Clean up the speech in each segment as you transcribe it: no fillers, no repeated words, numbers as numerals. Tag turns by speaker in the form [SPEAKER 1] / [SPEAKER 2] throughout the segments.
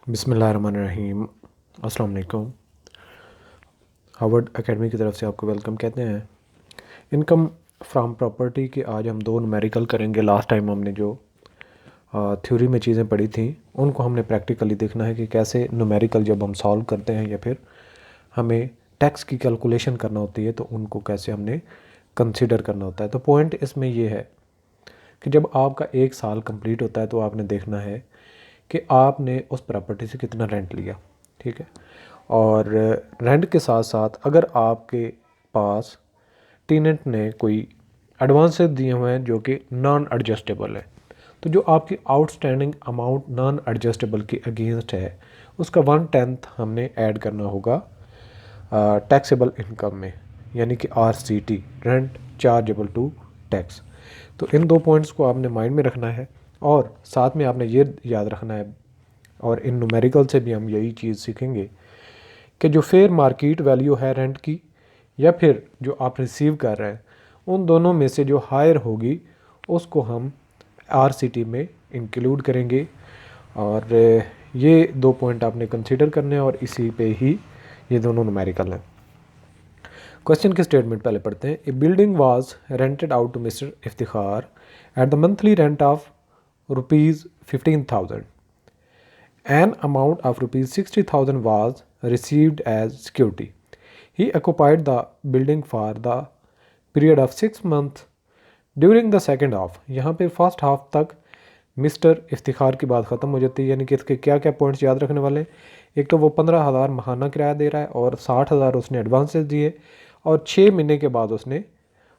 [SPEAKER 1] बिस्मिल्लाहिर्रहमानिर्रहीम। अस्सलाम वालेकुम। हार्वर्ड एकेडमी की तरफ से आपको वेलकम कहते हैं। इनकम फ्रॉम प्रॉपर्टी के आज हम दो न्यूमेरिकल करेंगे। लास्ट टाइम हमने जो थ्योरी में चीज़ें पढ़ी थी उनको हमने प्रैक्टिकली देखना है कि कैसे न्यूमेरिकल जब हम सॉल्व करते हैं या फिर हमें टैक्स की कैलकुलेशन करना होती है तो उनको कैसे हमने कंसिडर करना होता है। तो पॉइंट इसमें ये है कि जब आपका एक साल कंप्लीट होता है तो आपने देखना है कि आपने उस प्रॉपर्टी से कितना रेंट लिया, ठीक है। और रेंट के साथ साथ अगर आपके पास टेनेंट ने कोई एडवांसेस दिए हुए हैं जो कि नॉन एडजस्टेबल है, तो जो आपकी आउटस्टैंडिंग अमाउंट नॉन एडजस्टेबल के अगेंस्ट है उसका 1/10 हमने ऐड करना होगा टैक्सेबल इनकम में, यानी कि RCT, rent chargeable to tax. तो इन दो पॉइंट्स को आपने माइंड में रखना है और साथ में आपने ये याद रखना है, और इन न्यूमेरिकल से भी हम यही चीज़ सीखेंगे कि जो फेयर मार्केट वैल्यू है रेंट की या फिर जो आप रिसीव कर रहे हैं, उन दोनों में से जो हायर होगी उसको हम RCT में इंक्लूड करेंगे। और ये दो पॉइंट आपने कंसीडर करने हैं और इसी पे ही ये दोनों न्यूमेरिकल हैं। क्वेश्चन के स्टेटमेंट पहले पढ़ते हैं। A building was rented out to mister Iftikhar at the monthly rent of ₹15,000. An amount of ₹60,000 was received as security. He occupied the building for the period of 6 months. During the second half, यहाँ पे first half तक mister Iftikhar की बात ख़त्म हो जाती है, यानी कि इसके क्या क्या पॉइंट्स याद रखने वाले। एक तो वो 15,000 माहाना किराया दे रहा है और 60,000 उसने एडवांसेस दिए और 6 महीने के बाद उसने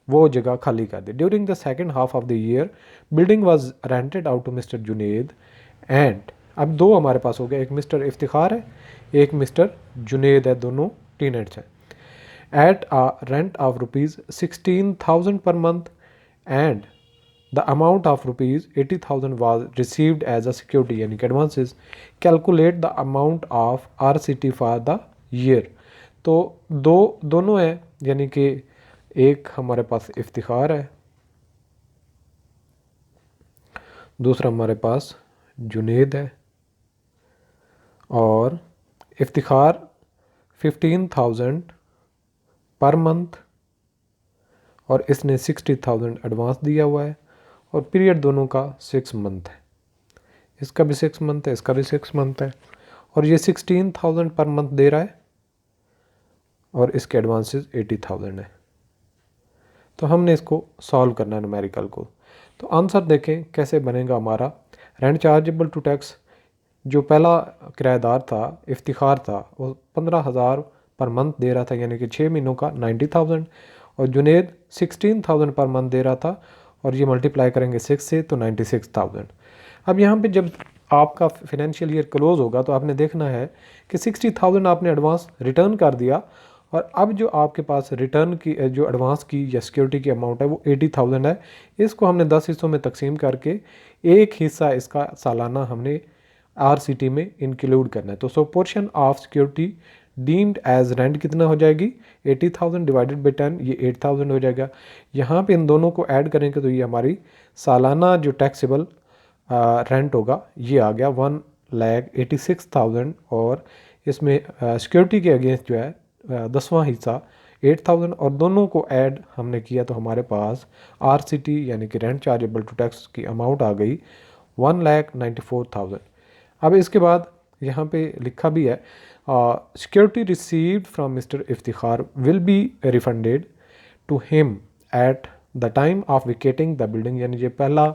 [SPEAKER 1] वो जगह खाली कर दी। During the second half of the year building was rented out to mister Junaid and, अब दो हमारे पास हो गए, एक मिस्टर इफ्तिखार है एक मिस्टर जुनेद है, दोनों टीनेट्स हैं। Eight uh rent of ₹16,000 per month and the amount of ₹80,000 was received as a security, यानी कि advances. Calculate the amount of RCT for the year. तो दोनों है, यानी कि एक हमारे पास इफ्तिखार है, दूसरा हमारे पास जुनेद है। और इफ्तिखार 15,000 पर मंथ और इसने 60,000 एडवांस दिया हुआ है और पीरियड दोनों का 6 मंथ है। इसका भी 6 मंथ है, इसका भी 6 मंथ है और ये 16,000 पर मंथ दे रहा है और इसके एडवांसेस 80,000 है। तो हमने इसको सॉल्व करना है न्यूमेरिकल को। तो आंसर देखें कैसे बनेगा हमारा। रेंट चार्जेबल टू टैक्स, जो पहला किराएदार था इफ्तिखार था, वो 15,000 पर मंथ दे रहा था, यानी कि 6 महीनों का 90,000, और जुनेद 16,000 पर मंथ दे रहा था और ये मल्टीप्लाई करेंगे 6 से तो 96,000। अब यहाँ पे जब आपका फाइनेंशियल ईयर क्लोज होगा तो आपने देखना है कि 60,000 आपने एडवांस रिटर्न कर दिया और अब जो आपके पास रिटर्न की जो एडवांस की या सिक्योरिटी की अमाउंट है वो 80,000 है। इसको हमने 10 हिस्सों में तकसीम करके एक हिस्सा इसका सालाना हमने RCT में इंक्लूड करना है। तो so portion of security deemed as rent कितना हो जाएगी, 80,000 डिवाइडेड बाई 10, ये 8,000 हो जाएगा। यहाँ पे इन दोनों को ऐड करेंगे तो ये हमारी सालाना जो टैक्सेबल रेंट होगा ये आ गया 1,86,000 और इसमें सिक्योरिटी के अगेंस्ट जो है 10वां हिस्सा 8,000 और दोनों को ऐड हमने किया तो हमारे पास RCT यानी कि रेंट चार्जेबल टू टैक्स की अमाउंट आ गई 1,94,000। अब इसके बाद यहाँ पे लिखा भी है security received from mister Iftikhar will be refunded to him at the time of vacating the building, यानी जो पहला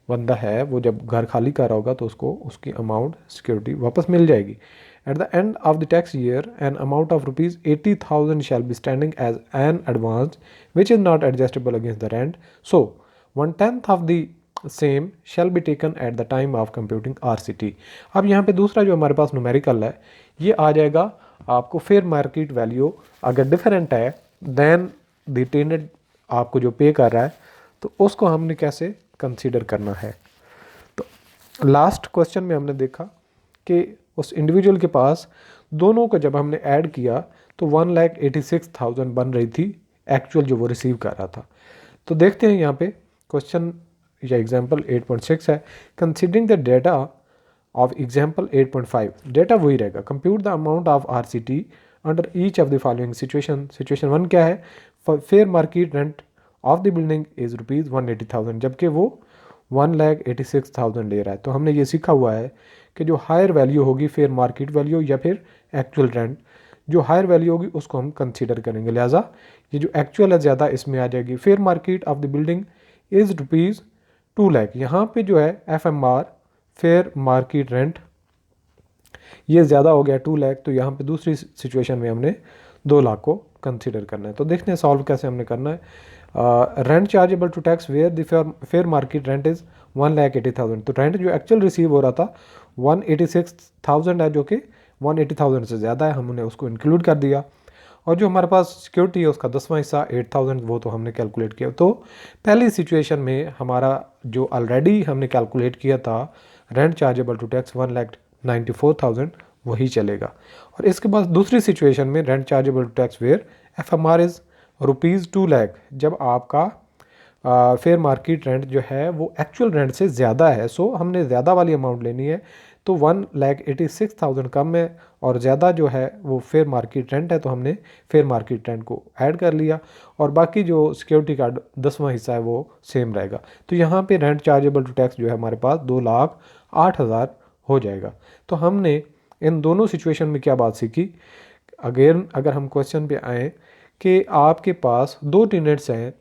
[SPEAKER 1] बंदा है वो जब घर खाली कर रहा होगा तो उसको उसकी अमाउंट सिक्योरिटी वापस मिल जाएगी। At the end of the tax year an amount of ₹80,000 shall be standing as an advance which is not adjustable against the rent, so 1/10 of the same shall be taken at the time of computing RCT। अब यहाँ पे दूसरा जो हमारे पास numerical है ये आ जाएगा आपको फेयर मार्केट वैल्यू अगर डिफरेंट है देन द टेनेंट आपको जो पे कर रहा है तो उसको हमने कैसे कंसीडर करना है। तो लास्ट क्वेश्चन में हमने देखा कि उस इंडिविजुअल के पास दोनों को जब हमने ऐड किया तो 1,86,000 बन रही थी एक्चुअल जो वो रिसीव कर रहा था। तो देखते हैं यहाँ पे क्वेश्चन या एग्जांपल 8.6 है। Considering the data of example 8.5 data वही रहेगा। Compute the amount of RCT under each of the following situation. Situation 1 क्या है, fair market rent of the building is ₹180,000, जबकि वो 1,86,000 ले रहा है। तो हमने ये सीखा हुआ है कि जो हायर वैल्यू होगी फेयर मार्केट वैल्यू या फिर एक्चुअल रेंट, जो हायर वैल्यू होगी उसको हम कंसीडर करेंगे। लिहाजा ये जो एक्चुअल है ज़्यादा इसमें आ जाएगी। Fair market of the building is ₹2 lakh, यहाँ पे जो है FMR फेयर मार्केट रेंट ये ज़्यादा हो गया 2 लाख, तो यहाँ पे दूसरी सिचुएशन में हमने 2 लाख को कंसीडर करना है। तो देखते हैं सॉल्व कैसे हमने करना है। Rent chargeable to tax where the fair market rent is 1,80,000, तो रेंट जो एक्चुअल रिसीव हो रहा था 186,000 है, जो कि 180,000 से ज़्यादा है, हमने उसको इंक्लूड कर दिया। और जो हमारे पास सिक्योरिटी है उसका 10वां हिस्सा 8,000, वो तो हमने कैलकुलेट किया। तो पहली सिचुएशन में हमारा जो ऑलरेडी हमने कैलकुलेट किया था रेंट चार्जेबल टू टैक्स 1,94,000 वही चलेगा। और इसके बाद दूसरी सिचुएशन में rent chargeable to tax where FMR is ₹2 lakh, जब आपका फेयर मार्केट रेंट जो है वो एक्चुअल रेंट से ज़्यादा है, सो हमने ज़्यादा वाली अमाउंट लेनी है। तो 1,86,000 कम है और ज़्यादा जो है वो फेयर मार्केट रेंट है, तो हमने फेयर मार्केट रेंट को ऐड कर लिया और बाकी जो सिक्योरिटी का 10वां हिस्सा है वो सेम रहेगा। तो यहाँ पे रेंट चार्जेबल टू टैक्स जो है हमारे पास 2,08,000 हो जाएगा। तो हमने इन दोनों सिचुएशन में क्या बात सीखी, अगेन अगर हम क्वेश्चन पे आएँ कि आपके पास 2 टेनेंट्स हैं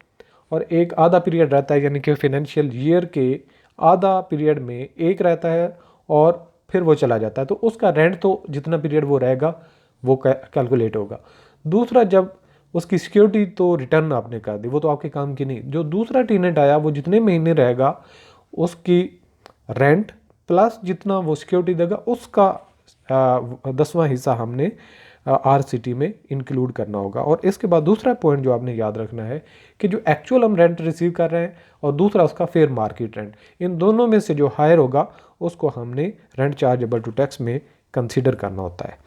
[SPEAKER 1] और एक आधा पीरियड रहता है, यानी कि फाइनेंशियल ईयर के आधा पीरियड में एक रहता है और फिर वो चला जाता है, तो उसका रेंट तो जितना पीरियड वो रहेगा वो कैलकुलेट होगा। दूसरा, जब उसकी सिक्योरिटी तो रिटर्न आपने कर दी, वो तो आपके काम की नहीं, जो दूसरा टेनेंट आया वो जितने महीने रहेगा उसकी रेंट प्लस जितना वो सिक्योरिटी देगा उसका 10वां हिस्सा हमने RCT में इंक्लूड करना होगा। और इसके बाद दूसरा पॉइंट जो आपने याद रखना है कि जो एक्चुअल हम रेंट रिसीव कर रहे हैं और दूसरा उसका फेयर मार्केट रेंट, इन दोनों में से जो हायर होगा उसको हमने रेंट चार्जेबल टू टैक्स में कंसीडर करना होता है।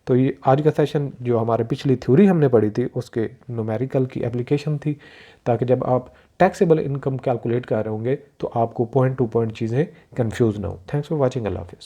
[SPEAKER 1] तो ये आज का सेशन जो हमारे पिछली थ्योरी हमने पढ़ी थी उसके न्यूमेरिकल की एप्लीकेशन थी, ताकि जब आप टैक्सेबल इनकम कैलकुलेट कर रहे होंगे तो आपको पॉइंट टू पॉइंट चीज़ें कंफ्यूज ना हो। Thanks for watching. अल्लाह हाफिज़।